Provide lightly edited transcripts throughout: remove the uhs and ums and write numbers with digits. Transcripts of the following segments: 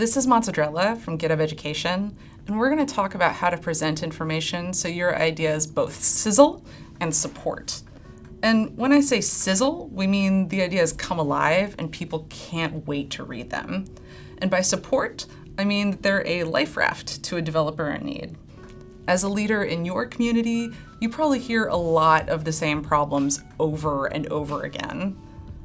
This is Mozzarella from GitHub Education, and we're going to talk about how to present information so your ideas both sizzle and support. And when I say sizzle, we mean the ideas come alive and people can't wait to read them. And by support, I mean that they're a life raft to a developer in need. As a leader in your community, you probably hear a lot of the same problems over and over again.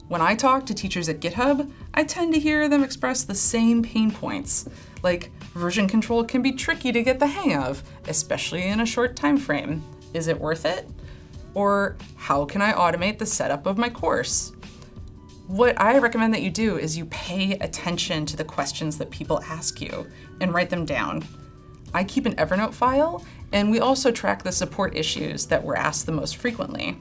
When I talk to teachers at GitHub, I tend to hear them express the same pain points, like version control can be tricky to get the hang of, especially in a short time frame. Is it worth it? Or how can I automate the setup of my course? What I recommend that you do is you pay attention to the questions that people ask you and write them down. I keep an Evernote file, and we also track the support issues that were asked the most frequently.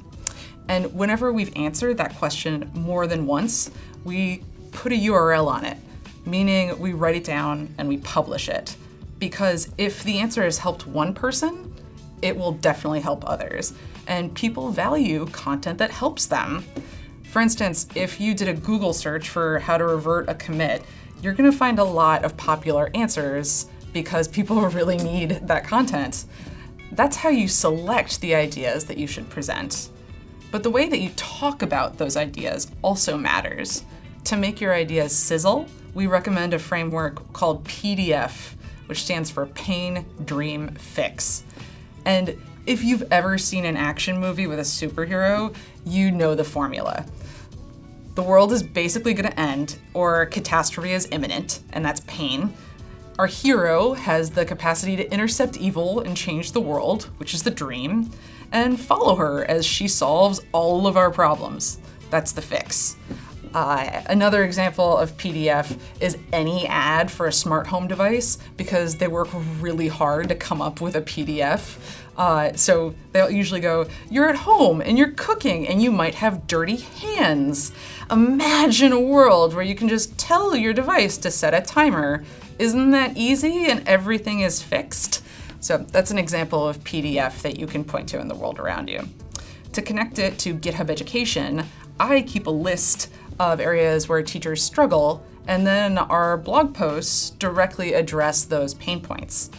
And whenever we've answered that question more than once, we put a URL on it, meaning we write it down and we publish it. Because if the answer has helped one person, it will definitely help others. And people value content that helps them. For instance, if you did a Google search for how to revert a commit, you're going to find a lot of popular answers because people really need that content. That's how you select the ideas that you should present. But the way that you talk about those ideas also matters. To make your ideas sizzle, we recommend a framework called PDF, which stands for Pain, Dream, Fix. And if you've ever seen an action movie with a superhero, you know the formula. The world is basically going to end, or catastrophe is imminent, and that's pain. Our hero has the capacity to intercept evil and change the world, which is the dream, and follow her as she solves all of our problems. That's the fix. Another example of PDF is any ad for a smart home device, because they work really hard to come up with a PDF. So they'll usually go, you're at home and you're cooking and you might have dirty hands. Imagine a world where you can just tell your device to set a timer. Isn't that easy and everything is fixed? So that's an example of PDF that you can point to in the world around you. To connect it to GitHub Education, I keep a list of areas where teachers struggle, and then our blog posts directly address those pain points.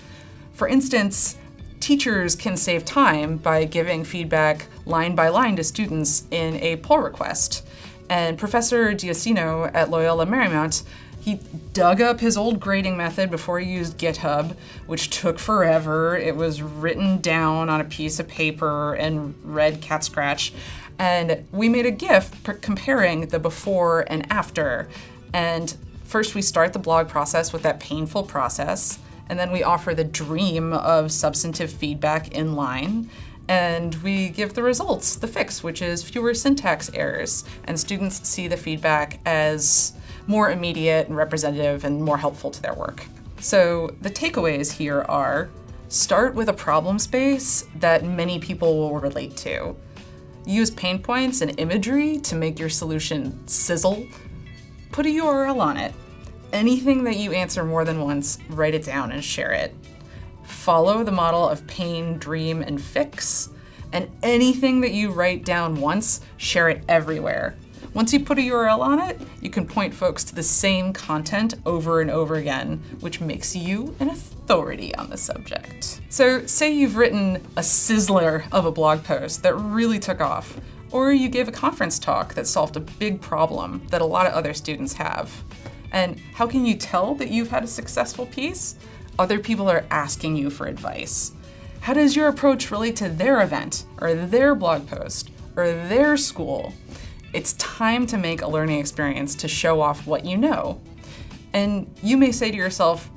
For instance, teachers can save time by giving feedback line by line to students in a pull request. And Professor Diacino at Loyola Marymount, he dug up his old grading method before he used GitHub, which took forever. It was written down on a piece of paper and read cat scratch. And we made a GIF comparing the before and after. And first we start the blog process with that painful process, and then we offer the dream of substantive feedback in line. And we give the results, the fix, which is fewer syntax errors. And students see the feedback as more immediate and representative and more helpful to their work. So the takeaways here are: start with a problem space that many people will relate to. Use pain points and imagery to make your solution sizzle. Put a URL on it. Anything that you answer more than once, write it down and share it. Follow the model of pain, dream, and fix. And anything that you write down once, share it everywhere. Once you put a URL on it, you can point folks to the same content over and over again, which makes you an authority on the subject. So say you've written a sizzler of a blog post that really took off, or you gave a conference talk that solved a big problem that a lot of other students have. And how can you tell that you've had a successful piece? Other people are asking you for advice. How does your approach relate to their event, or their blog post, or their school? It's time to make a learning experience to show off what you know. And you may say to yourself,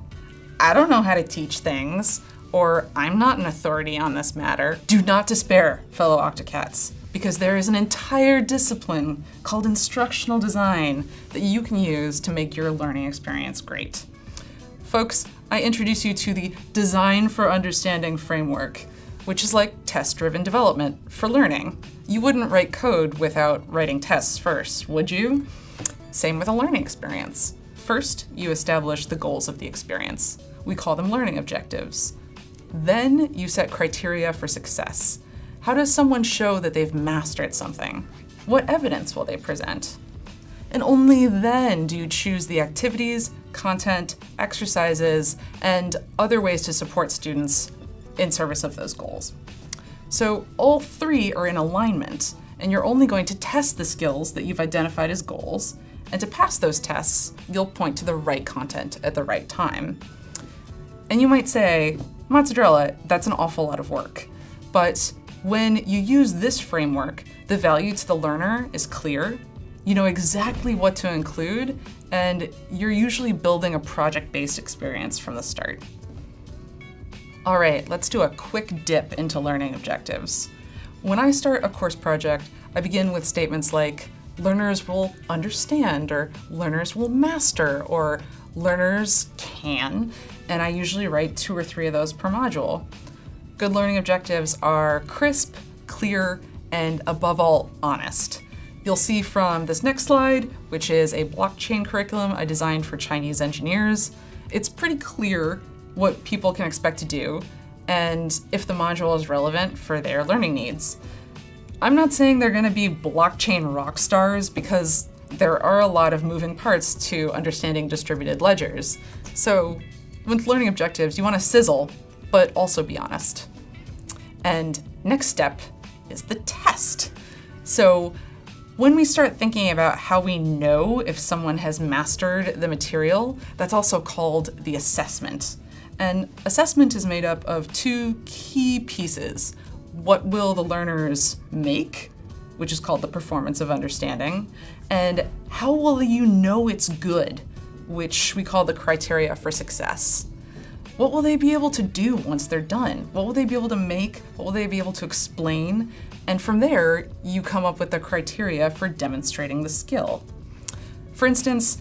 I don't know how to teach things, or I'm not an authority on this matter. Do not despair, fellow Octocats, because there is an entire discipline called instructional design that you can use to make your learning experience great. Folks, I introduce you to the Design for Understanding framework, which is like test-driven development for learning. You wouldn't write code without writing tests first, would you? Same with a learning experience. First, you establish the goals of the experience. We call them learning objectives. Then you set criteria for success. How does someone show that they've mastered something? What evidence will they present? And only then do you choose the activities, content, exercises, and other ways to support students in service of those goals. So all three are in alignment, and you're only going to test the skills that you've identified as goals, and to pass those tests, you'll point to the right content at the right time. And you might say, Mozzarella, that's an awful lot of work. But when you use this framework, the value to the learner is clear, you know exactly what to include, and you're usually building a project-based experience from the start. All right, let's do a quick dip into learning objectives. When I start a course project, I begin with statements like, learners will understand, or learners will master, or learners can, and I usually write 2 or 3 of those per module. Good learning objectives are crisp, clear, and above all, honest. You'll see from this next slide, which is a blockchain curriculum I designed for Chinese engineers, it's pretty clear what people can expect to do, and if the module is relevant for their learning needs. I'm not saying they're gonna be blockchain rock stars because there are a lot of moving parts to understanding distributed ledgers. So with learning objectives, you wanna sizzle, but also be honest. And next step is the test. So when we start thinking about how we know if someone has mastered the material, that's also called the assessment. And assessment is made up of 2 key pieces. What will the learners make, which is called the performance of understanding, and how will you know it's good, which we call the criteria for success. What will they be able to do once they're done? What will they be able to make? What will they be able to explain? And from there, you come up with the criteria for demonstrating the skill. For instance,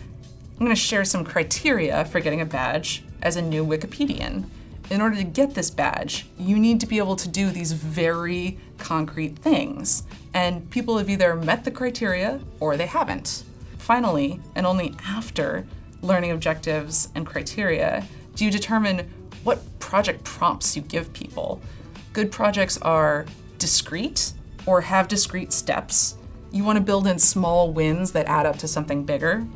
I'm going to share some criteria for getting a badge as a new Wikipedian. In order to get this badge, you need to be able to do these very concrete things. And people have either met the criteria or they haven't. Finally, and only after learning objectives and criteria, do you determine what project prompts you give people. Good projects are discrete or have discrete steps. You want to build in small wins that add up to something bigger.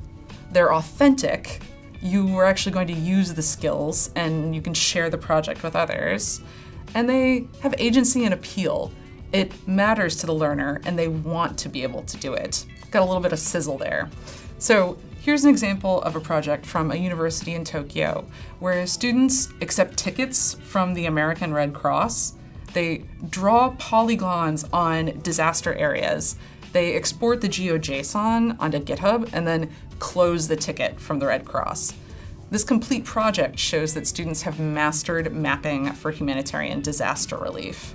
They're authentic. You are actually going to use the skills and you can share the project with others. And they have agency and appeal. It matters to the learner and they want to be able to do it. Got a little bit of sizzle there. So here's an example of a project from a university in Tokyo where students accept tickets from the American Red Cross. They draw polygons on disaster areas. They export the GeoJSON onto GitHub and then close the ticket from the Red Cross. This complete project shows that students have mastered mapping for humanitarian disaster relief.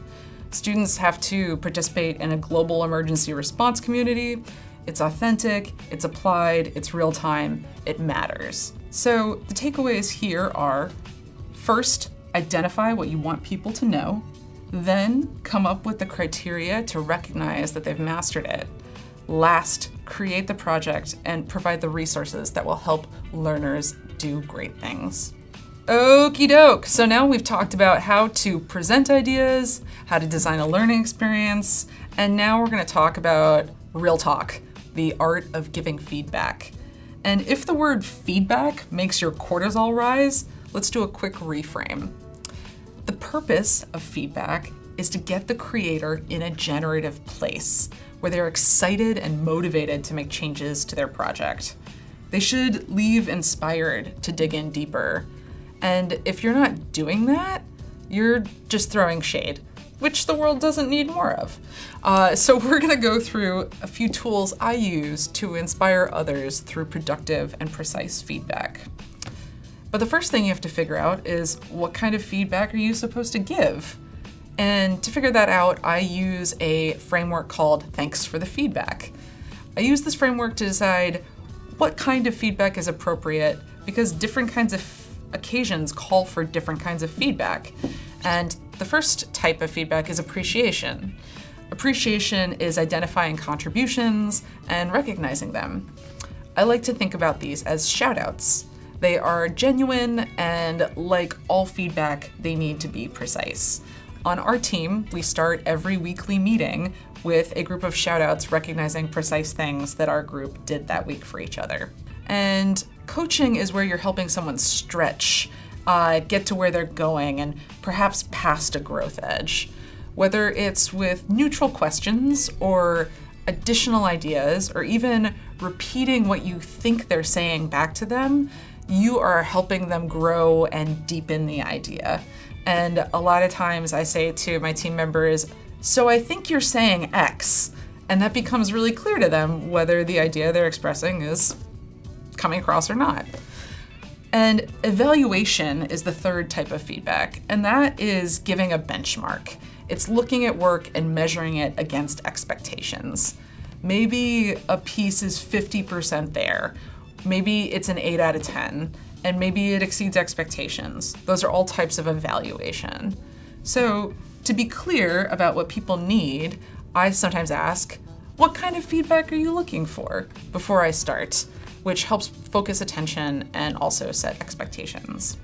Students have to participate in a global emergency response community. It's authentic, it's applied, it's real time, it matters. So the takeaways here are, first, identify what you want people to know. Then come up with the criteria to recognize that they've mastered it. Last, create the project and provide the resources that will help learners do great things. Okie doke, so now we've talked about how to present ideas, how to design a learning experience, and now we're gonna talk about real talk, the art of giving feedback. And if the word feedback makes your cortisol rise, let's do a quick reframe. The purpose of feedback is to get the creator in a generative place where they're excited and motivated to make changes to their project. They should leave inspired to dig in deeper. And if you're not doing that, you're just throwing shade, which the world doesn't need more of. So we're gonna go through a few tools I use to inspire others through productive and precise feedback. But the first thing you have to figure out is what kind of feedback are you supposed to give? And to figure that out, I use a framework called Thanks for the Feedback. I use this framework to decide what kind of feedback is appropriate because different kinds of occasions call for different kinds of feedback. And the first type of feedback is appreciation. Appreciation is identifying contributions and recognizing them. I like to think about these as shout-outs. They are genuine, and like all feedback, they need to be precise. On our team, we start every weekly meeting with a group of shout-outs recognizing precise things that our group did that week for each other. And Coaching is where you're helping someone stretch, get to where they're going, and perhaps past a growth edge. Whether it's with neutral questions or additional ideas, or even repeating what you think they're saying back to them, you are helping them grow and deepen the idea. And a lot of times I say to my team members, so I think you're saying X, and that becomes really clear to them whether the idea they're expressing is coming across or not. And evaluation is the third type of feedback, and that is giving a benchmark. It's looking at work and measuring it against expectations. Maybe a piece is 50% there. Maybe it's an 8 out of 10, and maybe it exceeds expectations. Those are all types of evaluation. So to be clear about what people need, I sometimes ask, what kind of feedback are you looking for before I start? Which helps focus attention and also set expectations.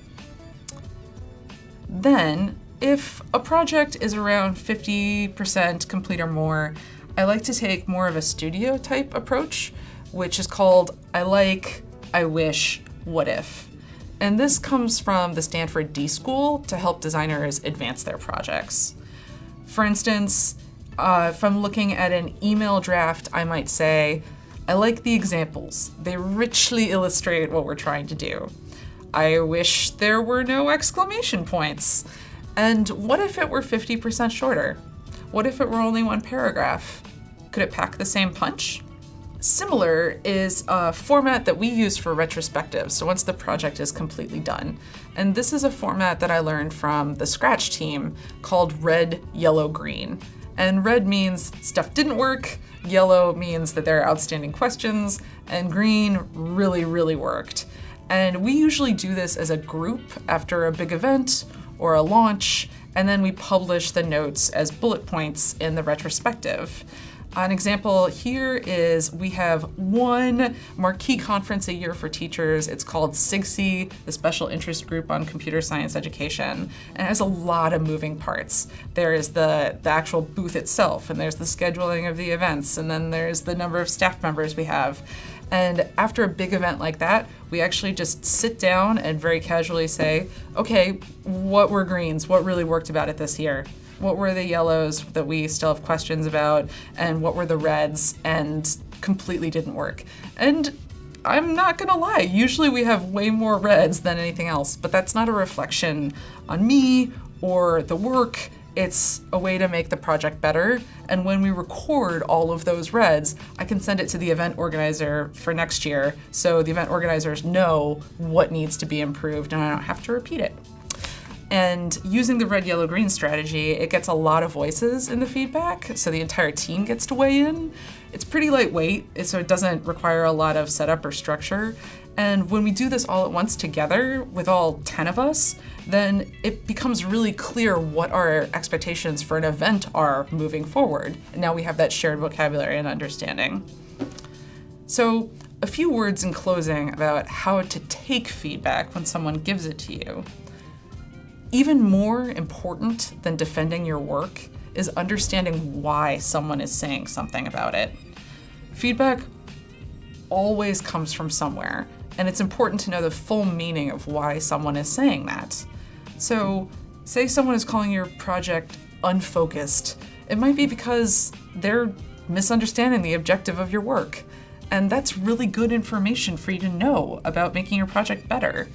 Then, if a project is around 50% complete or more, I like to take more of a studio type approach, which is called I like, I wish, what if. And this comes from the Stanford D School to help designers advance their projects. For instance, if I'm looking at an email draft, I might say, I like the examples. They richly illustrate what we're trying to do. I wish there were no exclamation points. And what if it were 50% shorter? What if it were only one paragraph? Could it pack the same punch? Similar is a format that we use for retrospectives, so once the project is completely done. And this is a format that I learned from the Scratch team called red, yellow, green. And red means stuff didn't work, yellow means that there are outstanding questions, and green really, really worked. And we usually do this as a group after a big event or a launch, and then we publish the notes as bullet points in the retrospective. An example here is we have one marquee conference a year for teachers. It's called SIGSE, the Special Interest Group on Computer Science Education, and it has a lot of moving parts. There is the actual booth itself, and there's the scheduling of the events, and then there's the number of staff members we have. And after a big event like that, we actually just sit down and very casually say, okay, what were greens? What really worked about it this year? What were the yellows that we still have questions about? And what were the reds and completely didn't work? And I'm not gonna lie, usually we have way more reds than anything else, but that's not a reflection on me or the work. It's a way to make the project better. And when we record all of those reds, I can send it to the event organizer for next year, so the event organizers know what needs to be improved and I don't have to repeat it. And using the red, yellow, green strategy, it gets a lot of voices in the feedback, so the entire team gets to weigh in. It's pretty lightweight, so it doesn't require a lot of setup or structure. And when we do this all at once together with all 10 of us, then it becomes really clear what our expectations for an event are moving forward. And now we have that shared vocabulary and understanding. So a few words in closing about how to take feedback when someone gives it to you. Even more important than defending your work is understanding why someone is saying something about it. Feedback always comes from somewhere, and it's important to know the full meaning of why someone is saying that. So, say someone is calling your project unfocused. It might be because they're misunderstanding the objective of your work, and that's really good information for you to know about making your project better.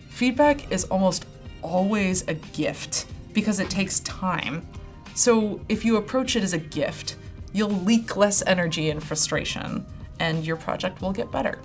Feedback is almost always a gift because it takes time. So if you approach it as a gift, you'll leak less energy and frustration, and your project will get better.